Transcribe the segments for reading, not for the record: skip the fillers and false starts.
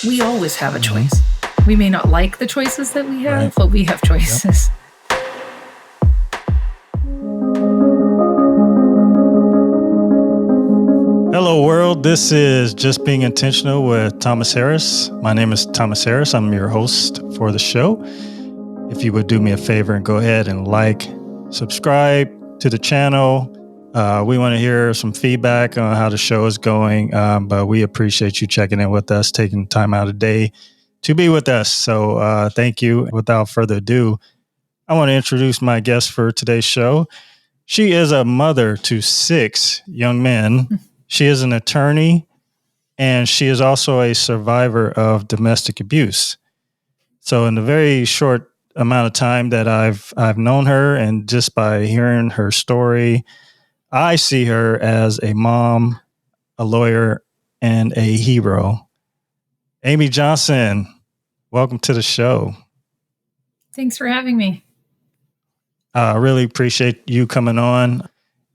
We always have a choice. We may not like the choices that we have, Right. but we have choices. Hello, world. This is Just Being Intentional with Thomas Harris. My name is Thomas Harris. I'm your host for the show. If you would do me a favor and go ahead and subscribe to the channel. We want to hear some feedback on how the show is going, but we appreciate you checking in with us, taking time out of the day to be with us. So thank you. Without further ado, I want to introduce my guest for today's show. She is a mother to 6 young men. She is an attorney, and she is also a survivor of domestic abuse. So in the very short amount of time that I've known her, and just by hearing her story, I see her as a mom, a lawyer, and a hero. Amy Johnson, welcome to the show. Thanks for having me. I really appreciate you coming on.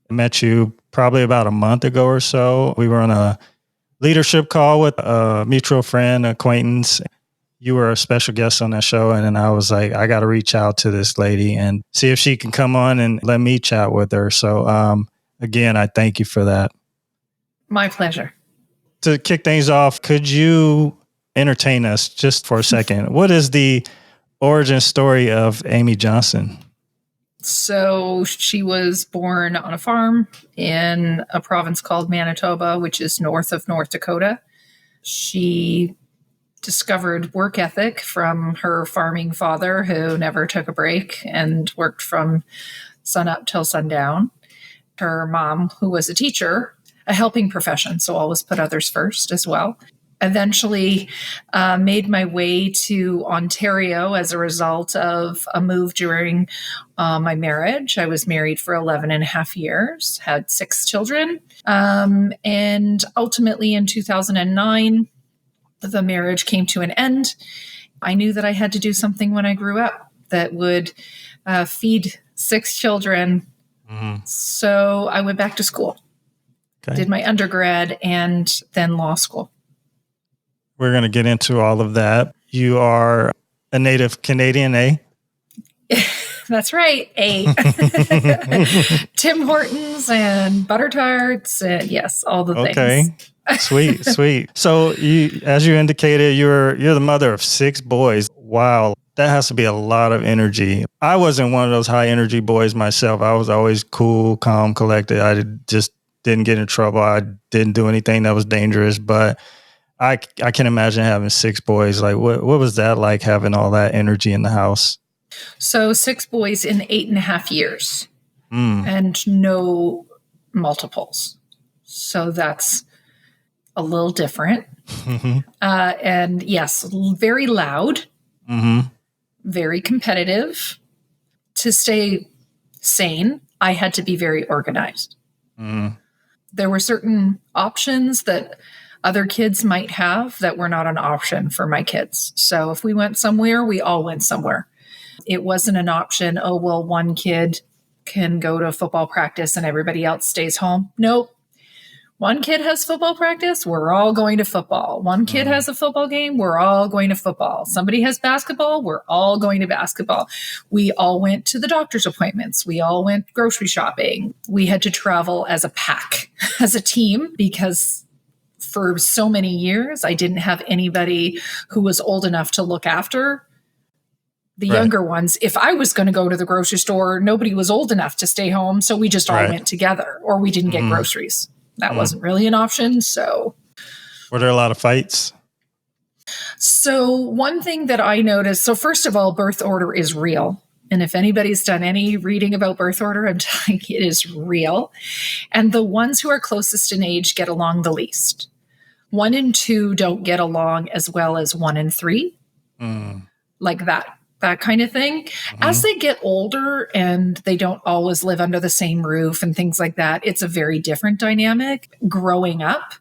I met you probably about a month ago or so. We were on a leadership call with a mutual friend, acquaintance. You were a special guest on that show. And then I was like, I got to reach out to this lady and see if she can come on and let me chat with her. So again, I thank you for that. My pleasure. To kick things off, could you entertain us just for a second? What is the origin story of Amy Johnson? So she was born on a farm in a province called Manitoba, which is north of North Dakota. She discovered work ethic from her farming father, who never took a break and worked from sun up till sundown. Her mom, who was a teacher, a helping profession, so always put others first as well. Eventually made my way to Ontario as a result of a move during my marriage. I was married for 11 and a half years, had 6 children. And ultimately in 2009, the marriage came to an end. I knew that I had to do something when I grew up that would feed 6 children. Mm-hmm. So I went back to school, did my undergrad and then law school. We're going to get into all of that. You are a native Canadian, eh? That's right, A. Tim Hortons and butter tarts, and yes, all the things. Okay, sweet. So, as you indicated, you're the mother of 6 boys. Wow, that has to be a lot of energy. I wasn't one of those high energy boys myself. I was always cool, calm, collected. I just didn't get in trouble. I didn't do anything that was dangerous, but I can imagine having 6 boys. Like, what was that like, having all that energy in the house? So 6 boys in 8.5 years and no multiples. So that's a little different. Mm-hmm. And yes, very loud, very competitive. To stay sane, I had to be very organized. There were certain options that other kids might have that were not an option for my kids. So if we went somewhere, we all went somewhere. It wasn't an option, oh, well, one kid can go to football practice and everybody else stays home. Nope. One kid has football practice, we're all going to football. One kid has a football game, we're all going to football. Somebody has basketball, we're all going to basketball. We all went to the doctor's appointments. We all went grocery shopping. We had to travel as a pack, as a team, because for so many years, I didn't have anybody who was old enough to look after the younger ones. If I was going to go to the grocery store, nobody was old enough to stay home. So we just all went together, or we didn't get groceries. That wasn't really an option. So were there a lot of fights? So one thing that I noticed, so first of all, birth order is real. And if anybody's done any reading about birth order, I'm telling you, it is real. And the ones who are closest in age get along the least. 1 and 2 don't get along as well as 1 and 3. Like that kind of thing. As they get older and they don't always live under the same roof and things like that, it's a very different dynamic. Growing up,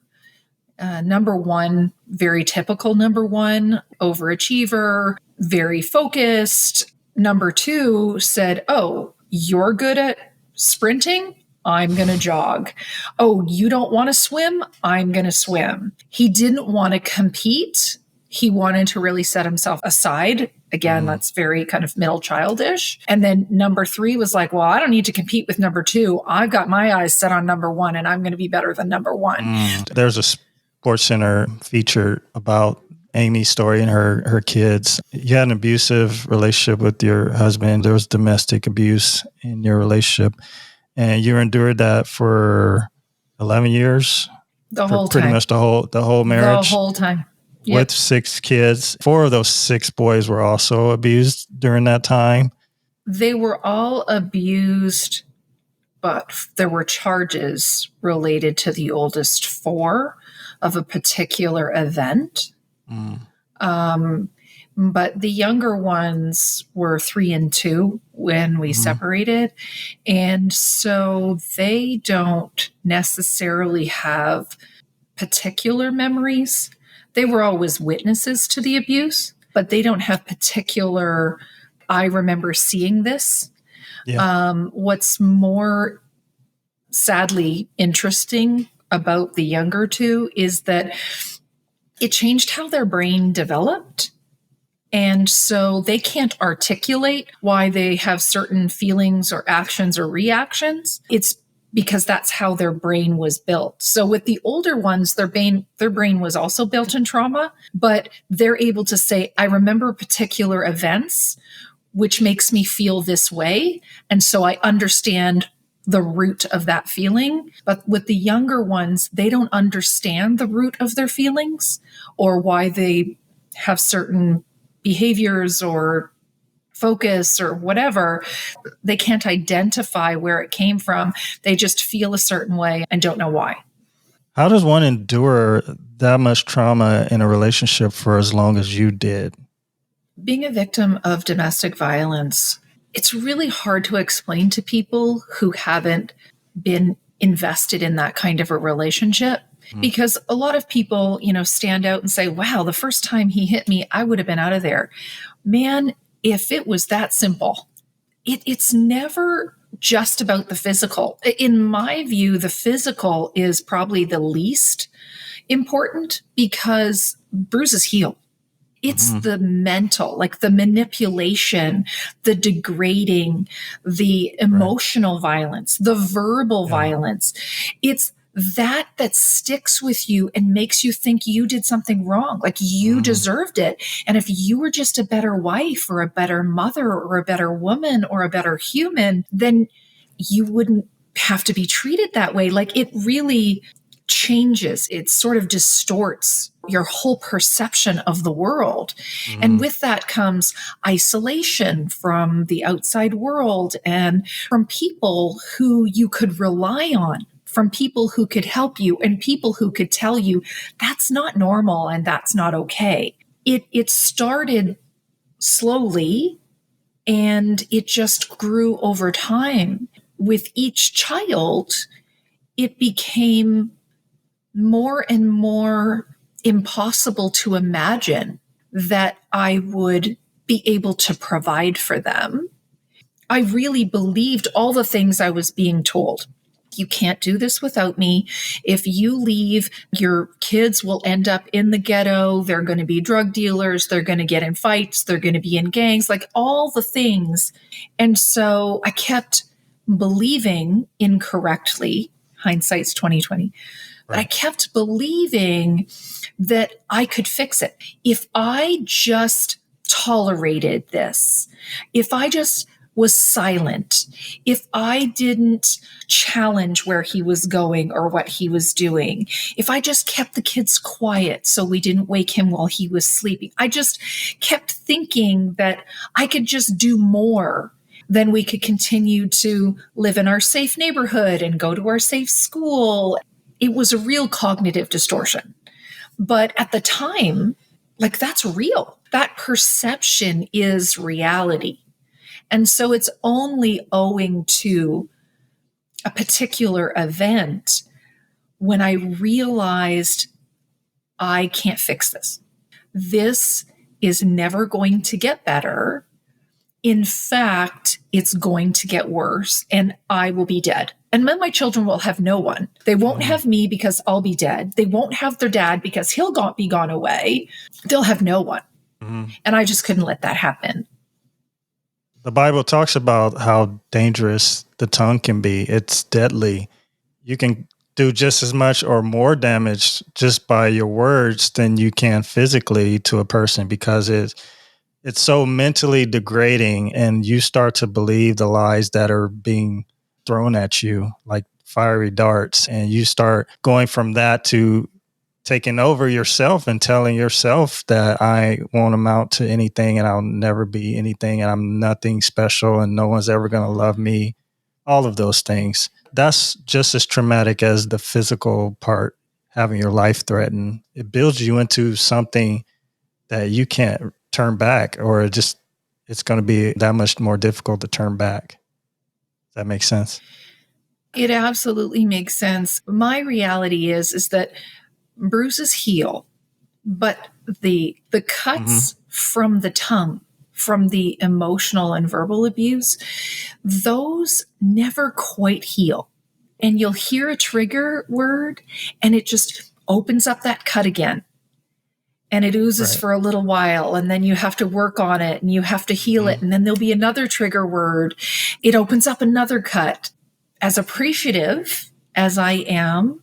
number 1, very typical number 1, overachiever, very focused. Number 2 said, oh, you're good at sprinting? I'm going to jog. Oh, you don't want to swim? I'm going to swim. He didn't want to compete. He wanted to really set himself aside. Again, that's very kind of middle childish. And then number 3 was like, well, I don't need to compete with number 2. I've got my eyes set on number 1 and I'm going to be better than number 1. There's a Sports Center feature about Amy's story and her kids. You had an abusive relationship with your husband. There was domestic abuse in your relationship, and you endured that for 11 years. The whole time. Pretty much the whole marriage. The whole time. Yep. With 6 kids. 4 of those 6 boys were also abused during that time. They were all abused, but there were charges related to the oldest 4 of a particular event. But the younger ones were 3 and 2 when we separated. And so they don't necessarily have particular memories. They were always witnesses to the abuse, but they don't have particular, I remember seeing this. Yeah. What's more sadly interesting about the younger 2 is that it changed how their brain developed. And so they can't articulate why they have certain feelings or actions or reactions. It's because that's how their brain was built. So with the older ones, their brain was also built in trauma, but they're able to say, I remember particular events, which makes me feel this way. And so I understand the root of that feeling. But with the younger ones, they don't understand the root of their feelings or why they have certain behaviors or focus or whatever. They can't identify where it came from. They just feel a certain way and don't know why. How does one endure that much trauma in a relationship for as long as you did? Being a victim of domestic violence, it's really hard to explain to people who haven't been invested in that kind of a relationship. Because a lot of people, stand out and say, wow, the first time he hit me, I would have been out of there. Man, if it was that simple, it's never just about the physical. In my view, the physical is probably the least important because bruises heal. It's the mental, like the manipulation, the degrading, the emotional violence, the verbal violence. It's that sticks with you and makes you think you did something wrong, like you deserved it. And if you were just a better wife or a better mother or a better woman or a better human, then you wouldn't have to be treated that way. Like it really changes. It sort of distorts your whole perception of the world. And with that comes isolation from the outside world and from people who you could rely on, from people who could help you and people who could tell you that's not normal and that's not okay. It started slowly and it just grew over time. With each child, it became more and more impossible to imagine that I would be able to provide for them. I really believed all the things I was being told. You can't do this without me. If you leave, your kids will end up in the ghetto. They're going to be drug dealers. They're going to get in fights. They're going to be in gangs, like all the things. And so I kept believing incorrectly. Hindsight's 2020. But I kept believing that I could fix it. If I just tolerated this, if I just was silent, if I didn't challenge where he was going or what he was doing, if I just kept the kids quiet so we didn't wake him while he was sleeping, I just kept thinking that I could just do more, then we could continue to live in our safe neighborhood and go to our safe school. It was a real cognitive distortion. But at the time, like that's real. That perception is reality. And so it's only owing to a particular event when I realized I can't fix this. This is never going to get better. In fact, it's going to get worse and I will be dead. And then my children will have no one. They won't have me because I'll be dead. They won't have their dad because he'll be gone away. They'll have no one. And I just couldn't let that happen. The Bible talks about how dangerous the tongue can be. It's deadly. You can do just as much or more damage just by your words than you can physically to a person, because it's so mentally degrading, and you start to believe the lies that are being thrown at you like fiery darts, and you start going from that to taking over yourself and telling yourself that I won't amount to anything and I'll never be anything and I'm nothing special and no one's ever going to love me. All of those things. That's just as traumatic as the physical part, having your life threatened. It builds you into something that you can't turn back, or it's going to be that much more difficult to turn back. Does that make sense? It absolutely makes sense. My reality is that bruises heal, but the cuts from the tongue, from the emotional and verbal abuse, those never quite heal. And you'll hear a trigger word and it just opens up that cut again. And it oozes for a little while, and then you have to work on it and you have to heal it. And then there'll be another trigger word. It opens up another cut. As appreciative as I am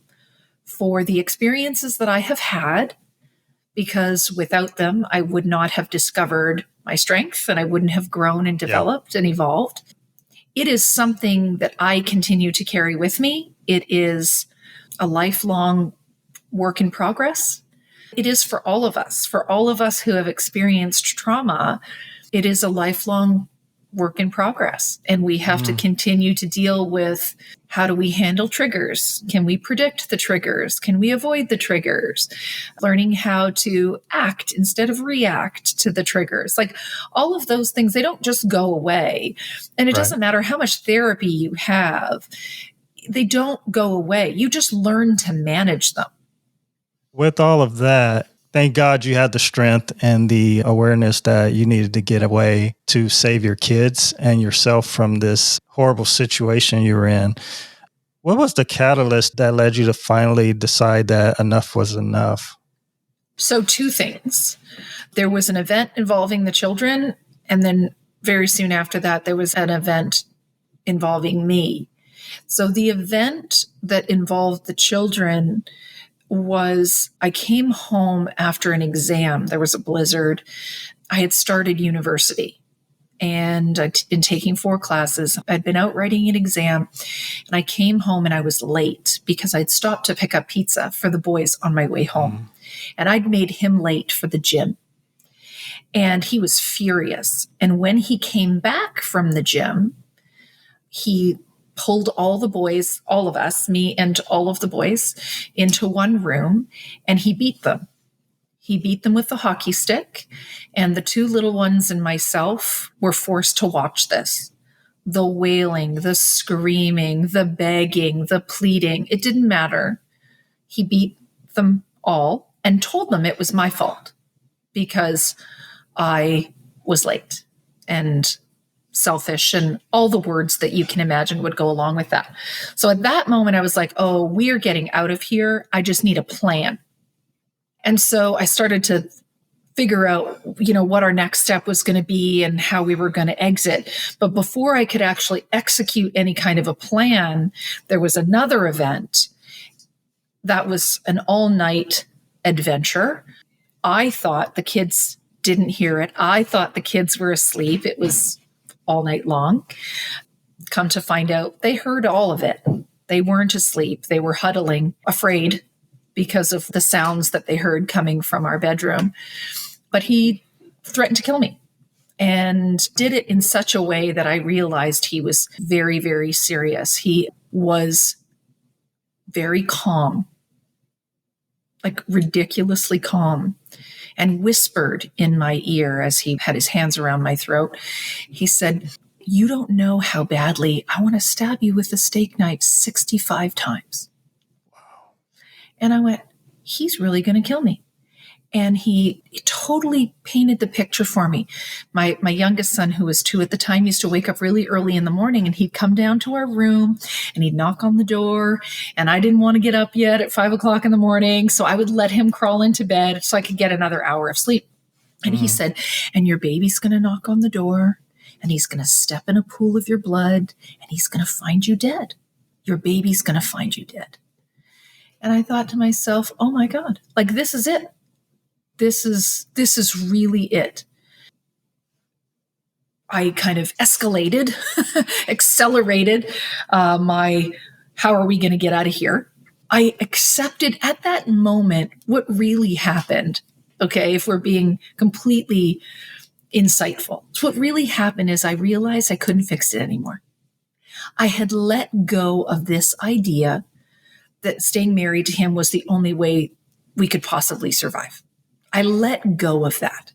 for the experiences that I have had, because without them, I would not have discovered my strength and I wouldn't have grown and developed and evolved. It is something that I continue to carry with me. It is a lifelong work in progress. It is for all of us who have experienced trauma. It is a lifelong work in progress. And we have to continue to deal with, how do we handle triggers? Can we predict the triggers? Can we avoid the triggers? Learning how to act instead of react to the triggers. Like all of those things, they don't just go away. And it doesn't matter how much therapy you have. They don't go away. You just learn to manage them. With all of that, thank God you had the strength and the awareness that you needed to get away to save your kids and yourself from this horrible situation you were in. What was the catalyst that led you to finally decide that enough was enough? So 2 things. There was an event involving the children, and then very soon after that, there was an event involving me. So the event that involved the children was, I came home after an exam. There was a blizzard. I had started university and I'd been taking 4 classes. I'd been out writing an exam, and I came home and I was late because I'd stopped to pick up pizza for the boys on my way home. And I'd made him late for the gym. And he was furious. And when he came back from the gym, he pulled all the boys, all of us, me and all of the boys, into one room, and he beat them. He beat them with the hockey stick, and the 2 little ones and myself were forced to watch this. The wailing, the screaming, the begging, the pleading, it didn't matter. He beat them all and told them it was my fault because I was late and selfish and all the words that you can imagine would go along with that. So at that moment, I was like, oh, we're getting out of here. I just need a plan. And so I started to figure out, what our next step was going to be and how we were going to exit. But before I could actually execute any kind of a plan, there was another event that was an all-night adventure. I thought the kids didn't hear it. I thought the kids were asleep. It was all night long. Come to find out, they heard all of it. They weren't asleep. They were huddling, afraid because of the sounds that they heard coming from our bedroom. But he threatened to kill me and did it in such a way that I realized he was very, very serious. He was very calm, like ridiculously calm, and whispered in my ear as he had his hands around my throat. He said, "You don't know how badly I want to stab you with a steak knife 65 times. Wow. And I went, he's really going to kill me. And he totally painted the picture for me. My youngest son, who was 2 at the time, used to wake up really early in the morning, and he'd come down to our room and he'd knock on the door. And I didn't want to get up yet at 5 o'clock in the morning. So I would let him crawl into bed so I could get another hour of sleep. And he said, and your baby's going to knock on the door, and he's going to step in a pool of your blood, and he's going to find you dead. Your baby's going to find you dead. And I thought to myself, oh my God, like, this is it. This is really it. I kind of escalated, accelerated my, how are we going to get out of here? I accepted at that moment what really happened. Okay, if we're being completely insightful. So what really happened is I realized I couldn't fix it anymore. I had let go of this idea that staying married to him was the only way we could possibly survive. I let go of that.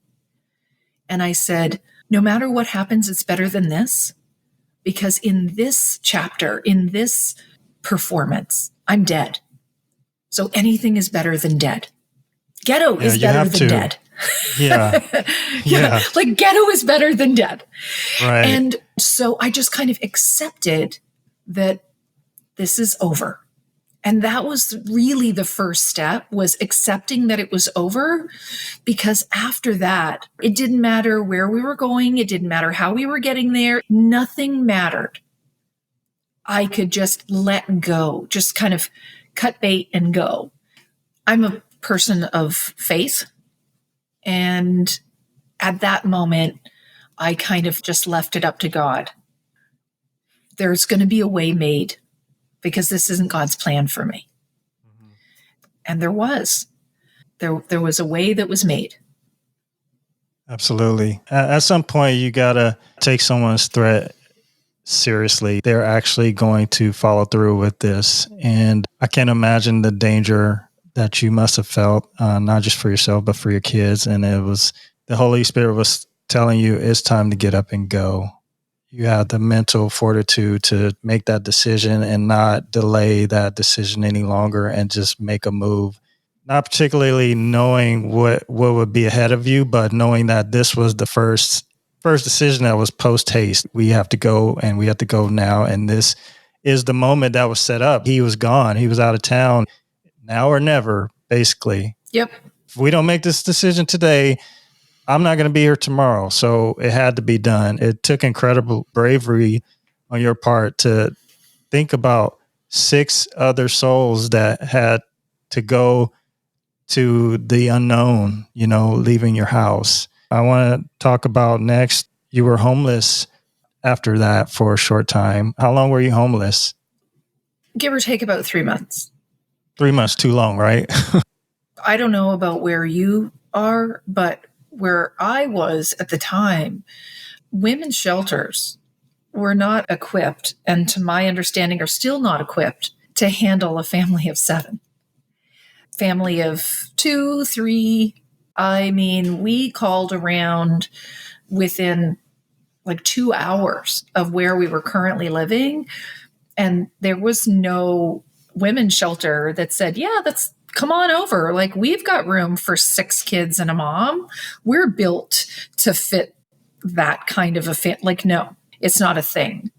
And I said, no matter what happens, it's better than this. Because in this chapter, in this performance, I'm dead. So anything is better than dead. Ghetto is better than dead. Yeah. Yeah. Like, ghetto is better than dead. Right. And so I just kind of accepted that this is over. And that was really the first step, was accepting that it was over, because after that, it didn't matter where we were going. It didn't matter how we were getting there. Nothing mattered. I could just let go, just kind of cut bait and go. I'm a person of faith. And at that moment, I kind of just left it up to God. There's going to be a way made, because this isn't God's plan for me. Mm-hmm. And there was. There was a way that was made. Absolutely. At some point, you got to take someone's threat seriously. They're actually going to follow through with this. And I can't imagine the danger that you must have felt, not just for yourself, but for your kids. And it was, the Holy Spirit was telling you it's time to get up and go. You have the mental fortitude to make that decision and not delay that decision any longer, and just make a move. Not particularly knowing what would be ahead of you, but knowing that this was the first decision that was post haste. We have to go, and we have to go now. And this is the moment that was set up. He was gone. He was out of town. Now or never, basically. Yep. If we don't make this decision today, I'm not going to be here tomorrow. So it had to be done. It took incredible bravery on your part to think about 6 other souls that had to go to the unknown, leaving your house. I want to talk about next, you were homeless after that for a short time. How long were you homeless? Give or take about 3 months. 3 months, too long, right? I don't know about where you are, but where I was at the time, women's shelters were not equipped, and to my understanding are still not equipped, to handle a family of 7. Family of 2, 3. I mean, we called around within like 2 hours of where we were currently living, and there was no women's shelter that said, yeah, come on over. Like, we've got room for 6 kids and a mom. We're built to fit that kind of a like, no, it's not a thing.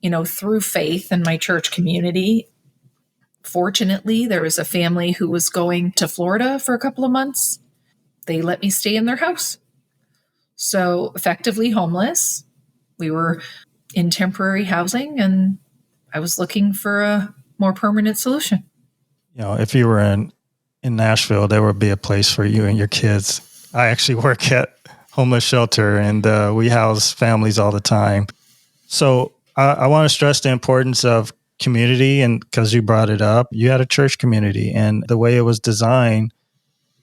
Through faith in my church community, fortunately, there was a family who was going to Florida for a couple of months. They let me stay in their house. So effectively homeless. We were in temporary housing, and I was looking for a more permanent solution. If you were in Nashville, there would be a place for you and your kids. I actually work at homeless shelter, and we house families all the time. So I want to stress the importance of community, and because you brought it up, you had a church community, and the way it was designed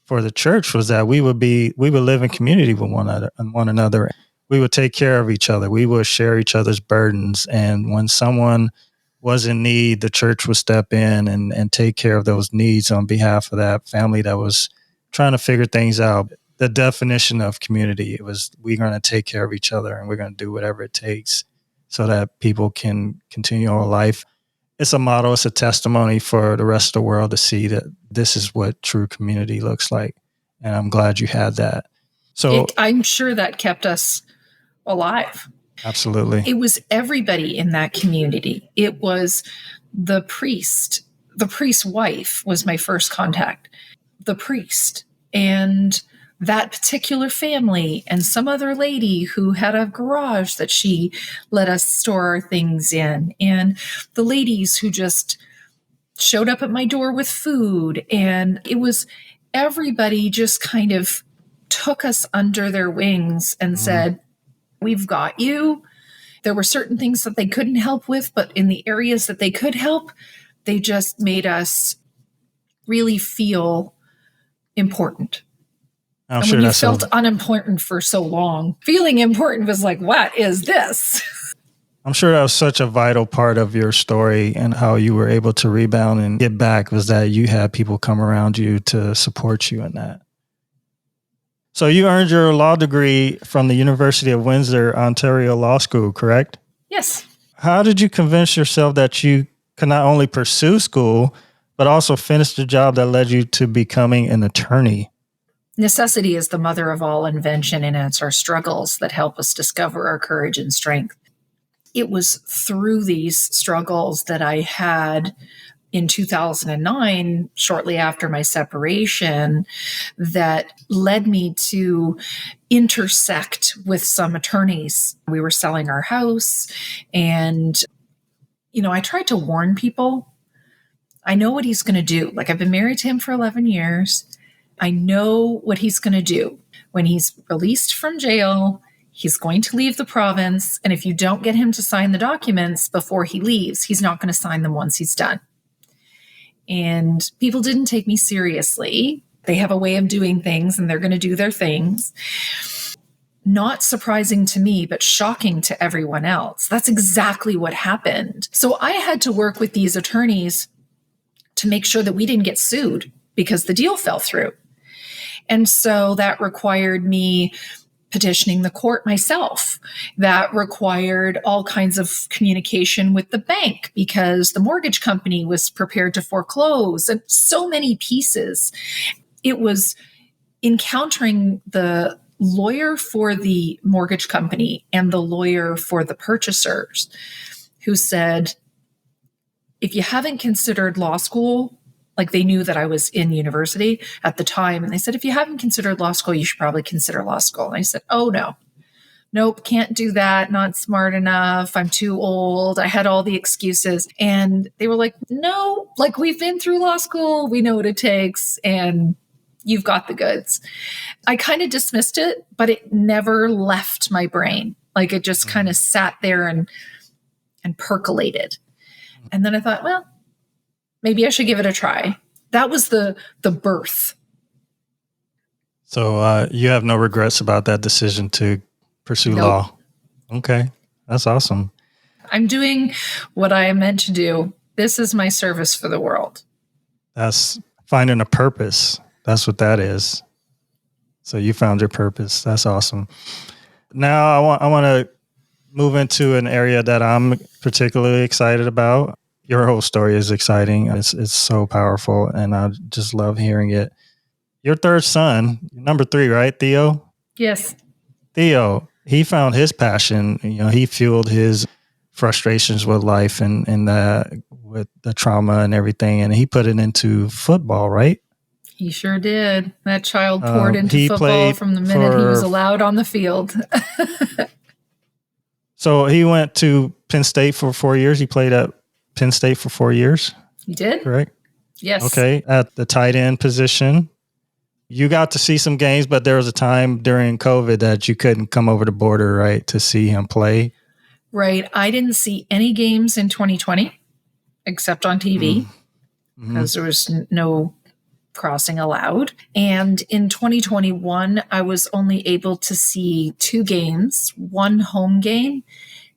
for the church was that we would live in community with one another. We would take care of each other. We would share each other's burdens. And when someone was in need, the church would step in and take care of those needs on behalf of that family that was trying to figure things out. The definition of community, it was, we're going to take care of each other, and we're going to do whatever it takes so that people can continue our life. It's a model, it's a testimony for the rest of the world to see that this is what true community looks like. And I'm glad you had that. So I'm sure that kept us alive. Absolutely. It was everybody in that community. It was the priest. The priest's wife was my first contact. The priest and that particular family and some other lady who had a garage that she let us store our things in. And the ladies who just showed up at my door with food. And it was everybody just kind of took us under their wings and said, we've got you. There were certain things that they couldn't help with, but in the areas that they could help, they just made us really feel important. And when you felt unimportant for so long, feeling important was like, what is this? I'm sure that was such a vital part of your story and how you were able to rebound and get back was that you had people come around you to support you in that. So you earned your law degree from the University of Windsor, Ontario Law School, correct? Yes. How did you convince yourself that you could not only pursue school, but also finish the job that led you to becoming an attorney? Necessity is the mother of all invention, and it's our struggles that help us discover our courage and strength. It was through these struggles that I had in 2009, shortly after my separation, that led me to intersect with some attorneys. We were selling our house, and, I tried to warn people. I know what he's going to do. Like, I've been married to him for 11 years. I know what he's going to do. When he's released from jail, he's going to leave the province. And if you don't get him to sign the documents before he leaves, he's not going to sign them once he's done. And people didn't take me seriously. They have a way of doing things and they're going to do their things. Not surprising to me, but shocking to everyone else. That's exactly what happened. So I had to work with these attorneys to make sure that we didn't get sued because the deal fell through. And so that required me petitioning the court myself. That required all kinds of communication with the bank because the mortgage company was prepared to foreclose, and so many pieces. It was encountering the lawyer for the mortgage company and the lawyer for the purchasers who said, if you haven't considered law school, like they knew that I was in university at the time. And they said, if you haven't considered law school, you should probably consider law school. And I said, oh, nope, can't do that. Not smart enough. I'm too old. I had all the excuses. And they were like, no, like we've been through law school. We know what it takes. And you've got the goods. I kind of dismissed it, but it never left my brain. Like it just kind of sat there and percolated. And then I thought, well, maybe I should give it a try. That was the birth. So you have no regrets about that decision to pursue law? Okay, that's awesome. I'm doing what I am meant to do. This is my service for the world. That's finding a purpose. That's what that is. So you found your purpose. That's awesome. Now I want to move into an area that I'm particularly excited about. Your whole story is exciting. It's so powerful, and I just love hearing it. Your third son, number 3, right, Theo? Yes. Theo, he found his passion. He fueled his frustrations with life and with the trauma and everything, and he put it into football, right? He sure did. That child poured into football from the minute he was allowed on the field. So he went to Penn State for 4 years. He played at Penn State for 4 years. You did? Correct? Yes. Okay. At the tight end position. You got to see some games, but there was a time during COVID that you couldn't come over the border, right, to see him play. Right. I didn't see any games in 2020 except on TV because there was no crossing allowed. And in 2021, I was only able to see 2 games, one home game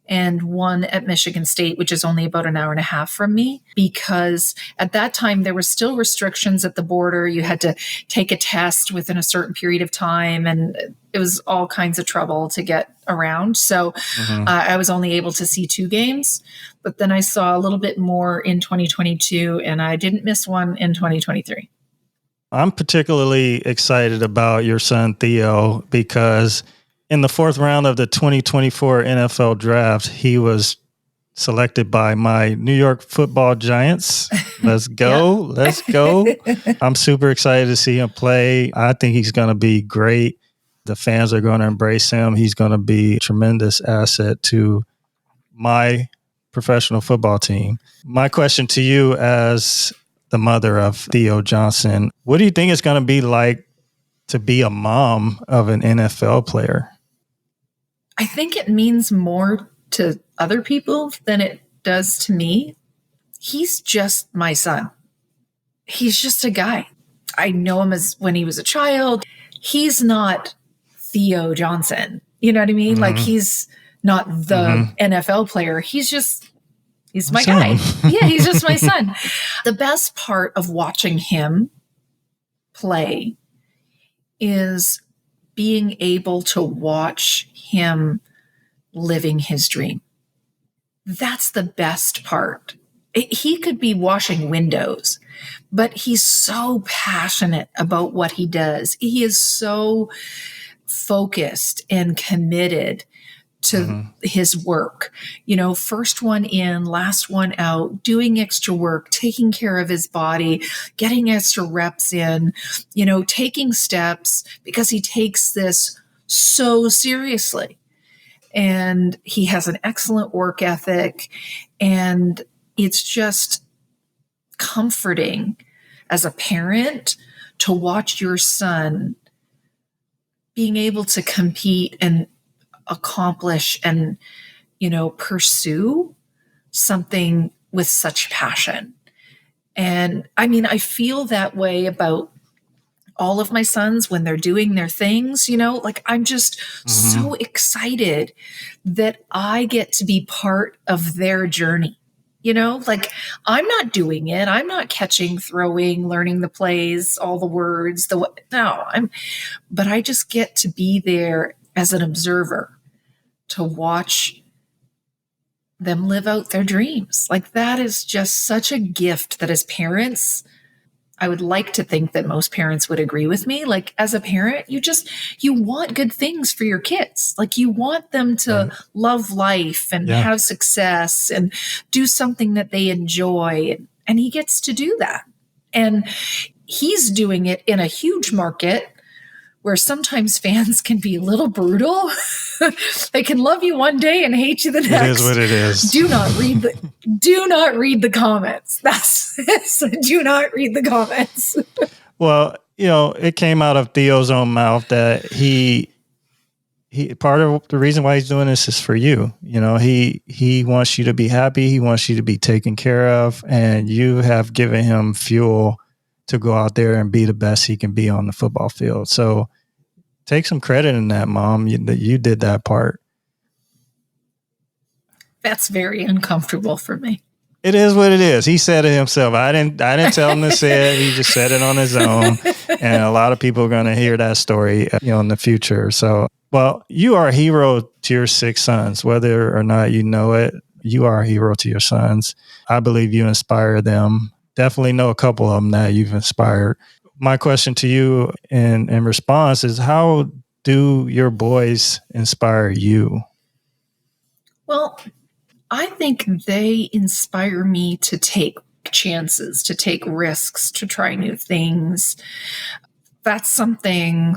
and one at Michigan State, which is only about an hour and a half from me, because at that time there were still restrictions at the border. You had to take a test within a certain period of time, and it was all kinds of trouble to get around. So I was only able to see 2 games, but then I saw a little bit more in 2022, and I didn't miss one in 2023. I'm particularly excited about your son, Theo, because in the 4th round of the 2024 NFL draft, he was selected by my New York Football Giants. Let's go. Let's go. I'm super excited to see him play. I think he's going to be great. The fans are going to embrace him. He's going to be a tremendous asset to my professional football team. My question to you as the mother of Theo Johnson, what do you think it's going to be like to be a mom of an NFL player? I think it means more to other people than it does to me. He's just my son. He's just a guy. I know him as when he was a child. He's not Theo Johnson. You know what I mean? Mm-hmm. Like he's not the NFL player. He's my guy. Yeah, he's just my son. The best part of watching him play is being able to watch him living his dream. That's the best part. He could be washing windows, but he's so passionate about what he does. He is so focused and committed to his work. You know, first one in, last one out, doing extra work, taking care of his body, getting extra reps in, you know, taking steps because he takes this so seriously. And he has an excellent work ethic. And it's just comforting as a parent to watch your son being able to compete and accomplish and, you know, pursue something with such passion. And I mean, I feel that way about all of my sons when they're doing their things, you know, like I'm just so excited that I get to be part of their journey. You know, like I'm not doing it. I'm not catching, throwing, learning the plays, all the words, but I just get to be there as an observer to watch them live out their dreams. Like that is just such a gift that as parents, I would like to think that most parents would agree with me. Like as a parent, you want good things for your kids. Like you want them to love life and have success and do something that they enjoy. And he gets to do that. And he's doing it in a huge market where sometimes fans can be a little brutal. They can love you one day and hate you the next. It is what it is. Do not read the comments. Do not read the comments. Well, you know, it came out of Theo's own mouth that he part of the reason why he's doing this is for you. You know, he wants you to be happy. He wants you to be taken care of, and you have given him fuel to go out there and be the best he can be on the football field. So take some credit in that, Mom, that you did that part. That's very uncomfortable for me. It is what it is. He said it himself. I didn't tell him to say it. He just said it on his own. And a lot of people are going to hear that story, you know, in the future. So, well, you are a hero to your 6 sons, whether or not you know it. You are a hero to your sons. I believe you inspire them. Definitely know a couple of them that you've inspired. My question to you in response is, how do your boys inspire you? Well, I think they inspire me to take chances, to take risks, to try new things. That's something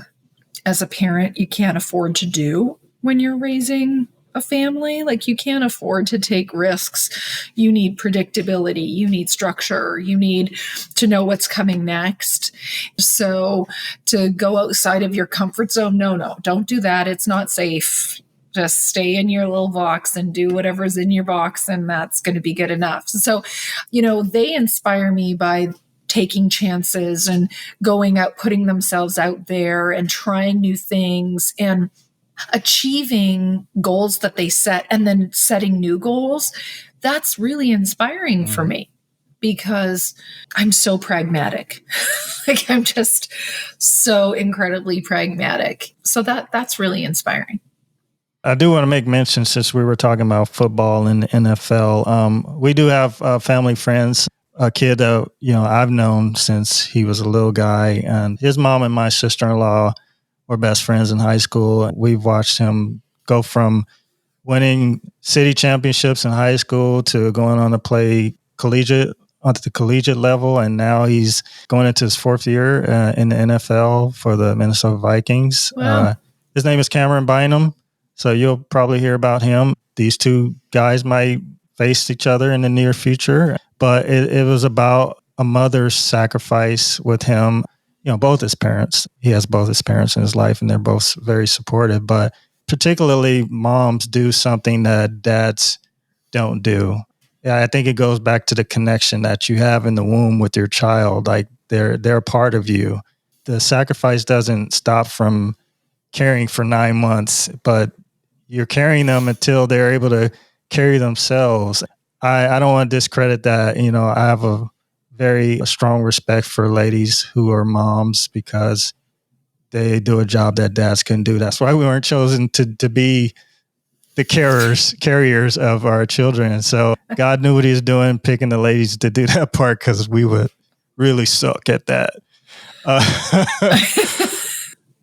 as a parent you can't afford to do when you're raising a family. Like you can't afford to take risks. You need predictability. You need structure. You need to know what's coming next. So to go outside of your comfort zone, no, don't do that. It's not safe. Just stay in your little box and do whatever's in your box, and that's going to be good enough. So, you know, they inspire me by taking chances and going out, putting themselves out there and trying new things and achieving goals that they set and then setting new goals. That's really inspiring for me because I'm so pragmatic. Like I'm just so incredibly pragmatic. So that's really inspiring. I do want to make mention, since we were talking about football and the NFL, we do have family friends a kid that, I've known since he was a little guy, and his mom and my sister-in-law were best friends in high school. We've watched him go from winning city championships in high school to going on to play onto the collegiate level. And now he's going into his fourth year in the NFL for the Minnesota Vikings. Wow. His name is Cameron Bynum. So you'll probably hear about him. These two guys might face each other in the near future, but it was about a mother's sacrifice with him. Both his parents. He has both his parents in his life, and they're both very supportive. But particularly, moms do something that dads don't do. Yeah, I think it goes back to the connection that you have in the womb with your child. Like they're a part of you. The sacrifice doesn't stop from caring for 9 months, but you're carrying them until they're able to carry themselves. I don't want to discredit that. I have a very strong respect for ladies who are moms because they do a job that dads couldn't do. That's why we weren't chosen to be the carriers of our children. And so God knew what he was doing, picking the ladies to do that part, because we would really suck at that.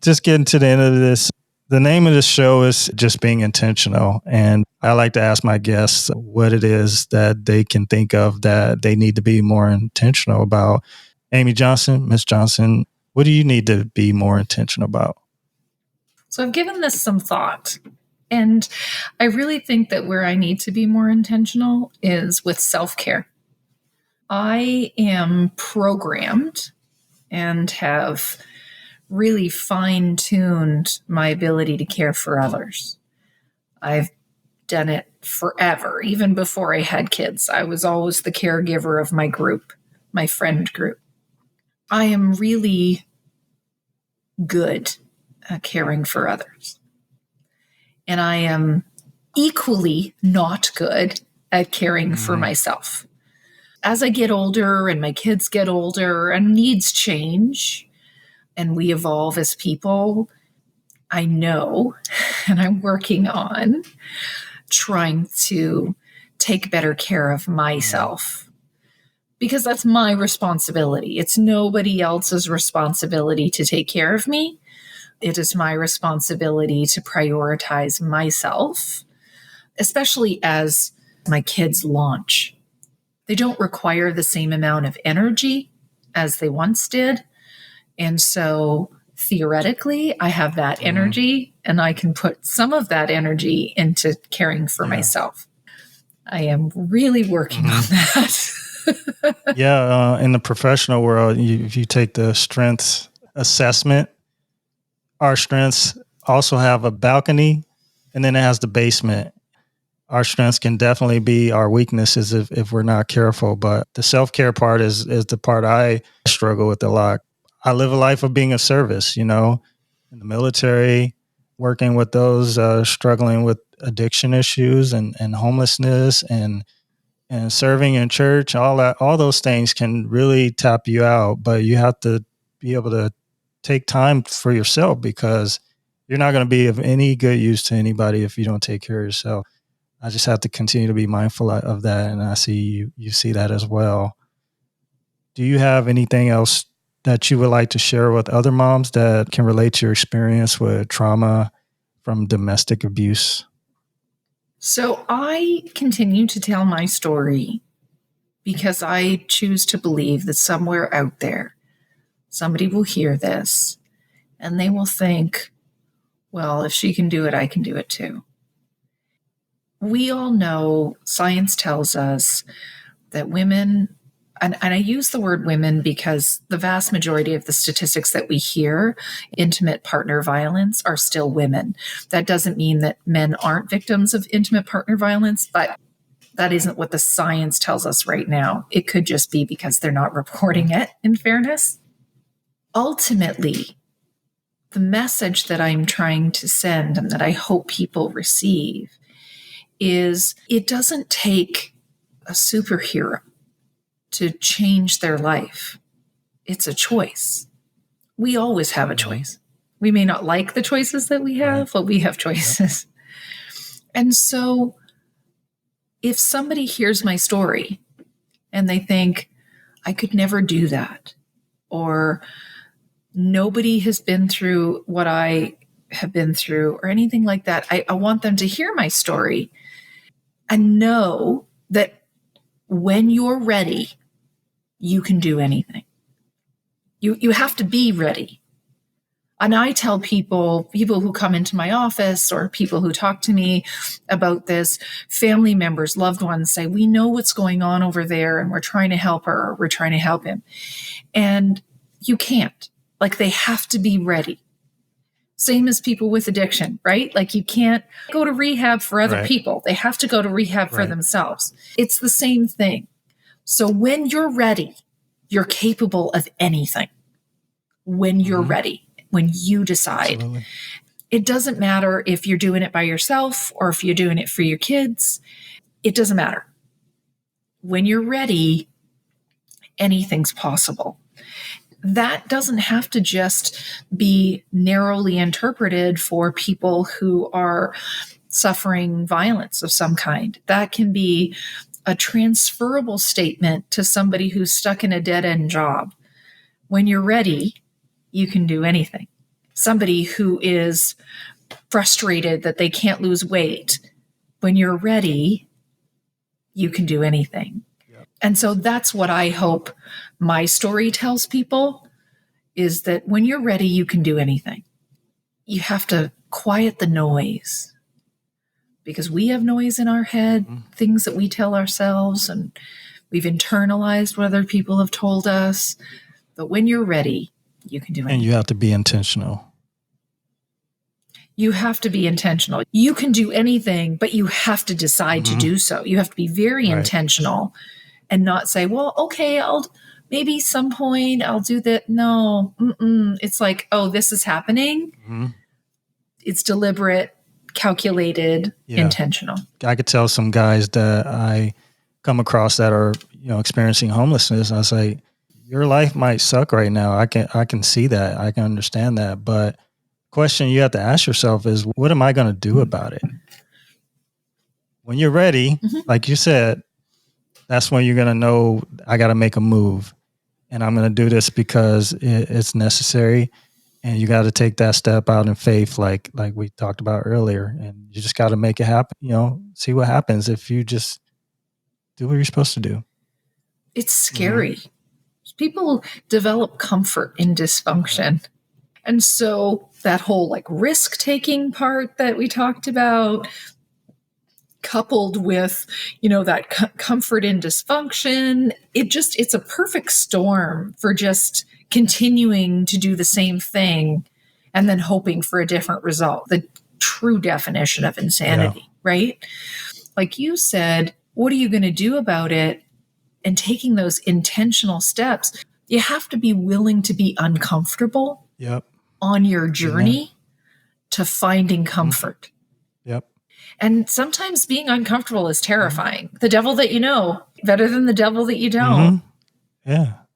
Just getting to the end of this. The name of the show is Just Being Intentional. And I like to ask my guests what it is that they can think of that they need to be more intentional about. Amy Johnson, Miss Johnson, what do you need to be more intentional about? So I've given this some thought. And I really think that where I need to be more intentional is with self-care. I am programmed and have really fine-tuned my ability to care for others. I've done it forever. Even before I had kids, I was always the caregiver of my group, my friend group. I am really good at caring for others. And I am equally not good at caring for myself. As I get older and my kids get older and needs change and we evolve as people, I know, and I'm working on trying to take better care of myself, because that's my responsibility. It's nobody else's responsibility to take care of me. It is my responsibility to prioritize myself, especially as my kids launch. They don't require the same amount of energy as they once did. And so theoretically, I have that energy, and I can put some of that energy into caring for myself. I am really working on that. In the professional world, if you take the strengths assessment, our strengths also have a balcony, and then it has the basement. Our strengths can definitely be our weaknesses if we're not careful. But the self-care part is the part I struggle with a lot. I live a life of being of service, in the military, working with those struggling with addiction issues and homelessness and serving in church. All those things can really tap you out, but you have to be able to take time for yourself, because you're not going to be of any good use to anybody if you don't take care of yourself. I just have to continue to be mindful of that. And I see you see that as well. Do you have anything else that you would like to share with other moms that can relate to your experience with trauma from domestic abuse? So I continue to tell my story because I choose to believe that somewhere out there, somebody will hear this and they will think, well, if she can do it, I can do it too. We all know, science tells us that women, and I use the word women because the vast majority of the statistics that we hear, intimate partner violence, are still women. That doesn't mean that men aren't victims of intimate partner violence, but that isn't what the science tells us right now. It could just be because they're not reporting it, in fairness. Ultimately, the message that I'm trying to send and that I hope people receive is it doesn't take a superhero to change their life. It's a choice. We always have a choice. We may not like the choices that we have, but we have choices. And so if somebody hears my story and they think, I could never do that. Or nobody has been through what I have been through or anything like that. I want them to hear my story and know that when you're ready, you can do anything. You have to be ready. And I tell people who come into my office or people who talk to me about this, family members, loved ones say, we know what's going on over there and we're trying to help her or we're trying to help him. And you can't. Like, they have to be ready. Same as people with addiction, right? Like, you can't go to rehab for other people. They have to go to rehab for themselves. It's the same thing. So when you're ready, you're capable of anything. When you're ready. When you decide. Absolutely. It doesn't matter if you're doing it by yourself or if you're doing it for your kids. It doesn't matter. When you're ready, anything's possible. That doesn't have to just be narrowly interpreted for people who are suffering violence of some kind. That can be a transferable statement to somebody who's stuck in a dead-end job. When you're ready, you can do anything. Somebody who is frustrated that they can't lose weight, when you're ready, you can do anything. Yep. And so that's what I hope my story tells people, is that when you're ready, you can do anything. You have to quiet the noise, because we have noise in our head, things that we tell ourselves, and we've internalized what other people have told us. But when you're ready, you can do anything. And you have to be intentional. You have to be intentional. You can do anything, but you have to decide to do so. You have to be very intentional and not say, well, okay, maybe some point I'll do that. No, it's like, oh, this is happening. It's deliberate, calculated, intentional. I could tell some guys that I come across that are, experiencing homelessness. I say, your life might suck right now. I can see that. I can understand that. But question you have to ask yourself is, what am I going to do about it? When you're ready, like you said, that's when you're going to know I got to make a move, and I'm going to do this because it's necessary. And you got to take that step out in faith, like we talked about earlier, and you just got to make it happen. See what happens if you just do what you're supposed to do. It's scary. People develop comfort in dysfunction. And so that whole risk-taking part that we talked about, coupled with, that comfort in dysfunction, it's a perfect storm for just continuing to do the same thing and then hoping for a different result. The true definition of insanity, right? Like you said, what are you going to do about it? And taking those intentional steps, you have to be willing to be uncomfortable on your journey to finding comfort. And sometimes being uncomfortable is terrifying. The devil that you know, better than the devil that you don't.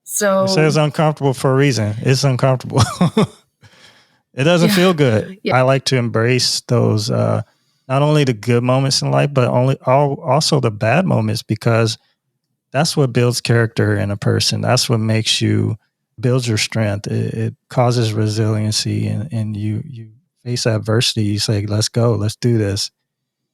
So it says uncomfortable for a reason. It's uncomfortable. It doesn't feel good. I like to embrace those, not only the good moments in life, but also the bad moments, because that's what builds character in a person. That's what builds your strength. It causes resiliency, and you face adversity. You say, let's go, let's do this.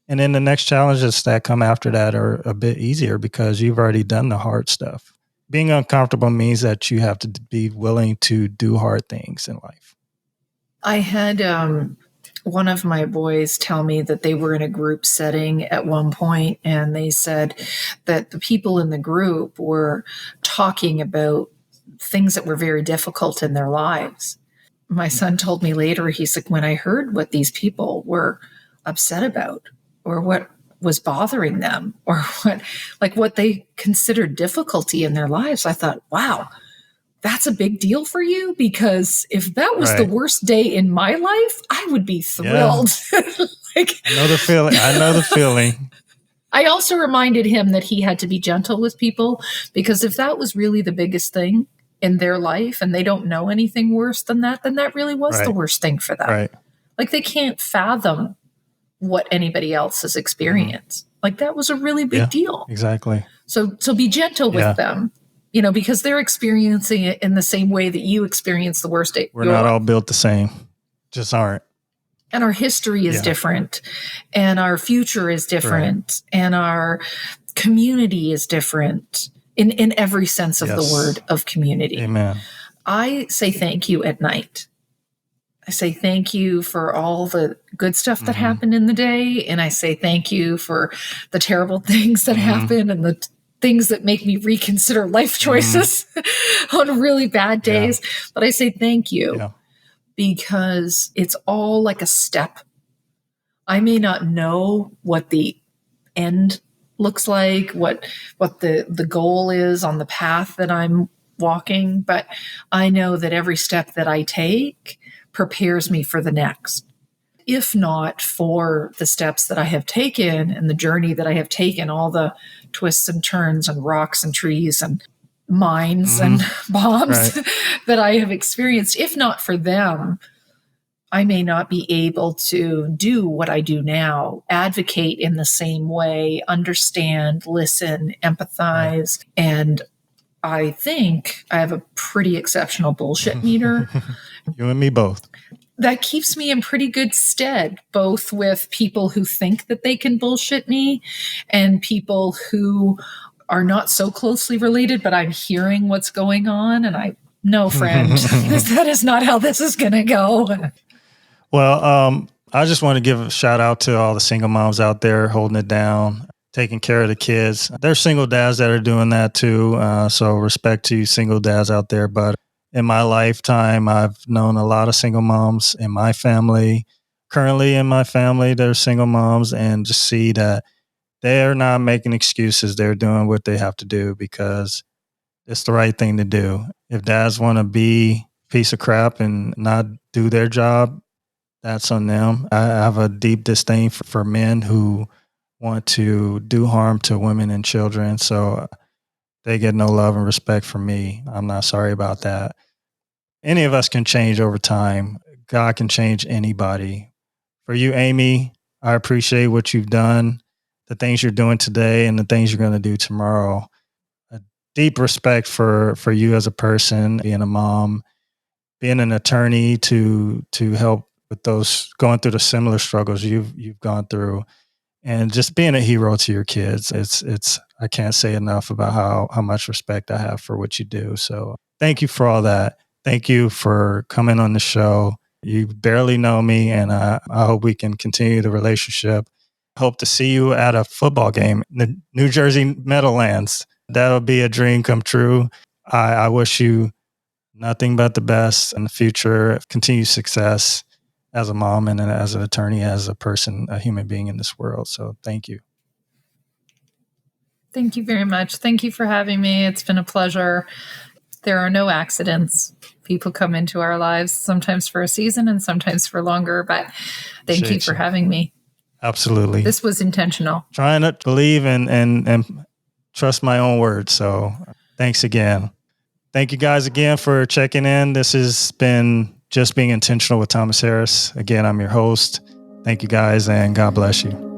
And then the next challenges that come after that are a bit easier because you've already done the hard stuff. Being uncomfortable means that you have to be willing to do hard things in life. I had one of my boys tell me that they were in a group setting at one point, and they said that the people in the group were talking about things that were very difficult in their lives. My son told me later, he's like, when I heard what these people were upset about, or what was bothering them, or what they considered difficulty in their lives, I thought, wow, that's a big deal for you, because if that was the worst day in my life, I would be thrilled. I know the feeling. I also reminded him that he had to be gentle with people, because if that was really the biggest thing in their life and they don't know anything worse than that, then that really was the worst thing for them. Like, they can't fathom what anybody else has experienced. Like, that was a really big deal. Exactly. So be gentle with them. because they're experiencing it in the same way that you experience the worst day. We're not all built the same. Just aren't. And our history is different, and our future is different, and our community is different in every sense of the word of community. Amen. I say thank you at night. I say thank you for all the good stuff that happened in the day. And I say thank you for the terrible things that happen and the things that make me reconsider life choices on really bad days. Yeah. But I say thank you because it's all like a step. I may not know what the end looks like, what the goal is on the path that I'm walking, but I know that every step that I take prepares me for the next. If not for the steps that I have taken and the journey that I have taken, all the twists and turns and rocks and trees and mines and bombs that I have experienced, if not for them, I may not be able to do what I do now, advocate in the same way, understand, listen, empathize. And I think I have a pretty exceptional bullshit meter. You and me both. That keeps me in pretty good stead, both with people who think that they can bullshit me and people who are not so closely related, but I'm hearing what's going on. And no, friend, that is not how this is going to go. Well, I just want to give a shout out to all the single moms out there holding it down, taking care of the kids. There's single dads that are doing that too. So respect to you single dads out there. But in my lifetime, I've known a lot of single moms in my family. Currently in my family, there's single moms, and just see that they're not making excuses. They're doing what they have to do because it's the right thing to do. If dads want to be a piece of crap and not do their job, that's on them. I have a deep disdain for men who want to do harm to women and children. So they get no love and respect from me. I'm not sorry about that. Any of us can change over time. God can change anybody. For you, Amy, I appreciate what you've done, the things you're doing today and the things you're going to do tomorrow. A deep respect for you as a person, being a mom, being an attorney to help with those going through the similar struggles you've gone through, and just being a hero to your kids. It's I can't say enough about how much respect I have for what you do. So thank you for all that. Thank you for coming on the show. You barely know me, and I hope we can continue the relationship. Hope to see you at a football game in the New Jersey Meadowlands. That'll be a dream come true. I wish you nothing but the best in the future, continued success as a mom and as an attorney, as a person, a human being in this world. So thank you. Thank you very much. Thank you for having me. It's been a pleasure. There are no accidents. People come into our lives sometimes for a season and sometimes for longer, but thank you for having me. Absolutely. This was intentional. Trying to believe and trust my own words. So thanks again. Thank you guys again for checking in. This has been Just Being Intentional with Thomas Harris. Again, I'm your host. Thank you guys, and God bless you.